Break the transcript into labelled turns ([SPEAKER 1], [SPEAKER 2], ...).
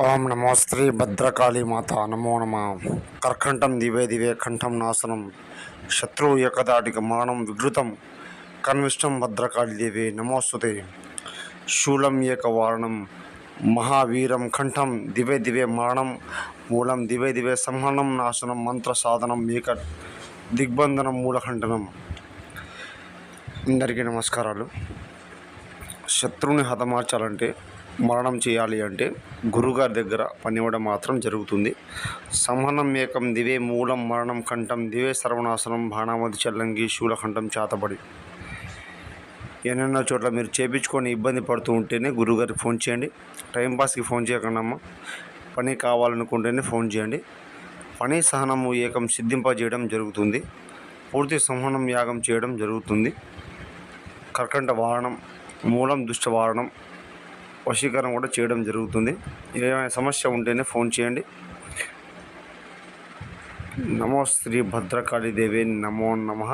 [SPEAKER 1] ఓం నమో శ్రీ భద్రకాళీ మాత నమో నమ. కర్కంఠం దివే దివే కంఠం నాశనం, శత్రువు ఏకదాటిక మరణం విఘృతం, కన్విష్టం భద్రకాళీ దేవి నమోస్తుతే. శూలం ఏకవారణం మహావీరం కంఠం దివే దివే మరణం, మూలం దివే దివే సంహరణం నాశనం, మంత్ర సాధనం ఏక దిగ్బంధనం మూలఖండనం. అందరికీ నమస్కారాలు. శత్రువుని హతమార్చాలంటే, మరణం చేయాలి అంటే గురుగారి దగ్గర పనివ్వడం మాత్రం జరుగుతుంది. సంహనం ఏకం దివే మూలం మరణం కంఠం దివే సర్వనాశనం, బాణామతి చల్లంగి శూలకంఠం చేతబడి. ఎన్నెన్నో చోట్ల మీరు చేపించుకొని ఇబ్బంది పడుతూ ఉంటేనే గురుగారికి ఫోన్ చేయండి. టైంపాస్కి ఫోన్ చేయకుండా పని కావాలనుకుంటేనే ఫోన్ చేయండి. పని సహనము ఏకం సిద్ధింపజేయడం జరుగుతుంది. పూర్తి సంహనం యాగం చేయడం జరుగుతుంది. కర్కంఠ వారణం, మూలం దుష్ట వారణం, వశీకరణం కూడా చేయడం జరుగుతుంది. ఏమైనా సమస్య ఉంటేనే ఫోన్ చేయండి. నమో శ్రీ భద్రకాళీ దేవి నమో నమః.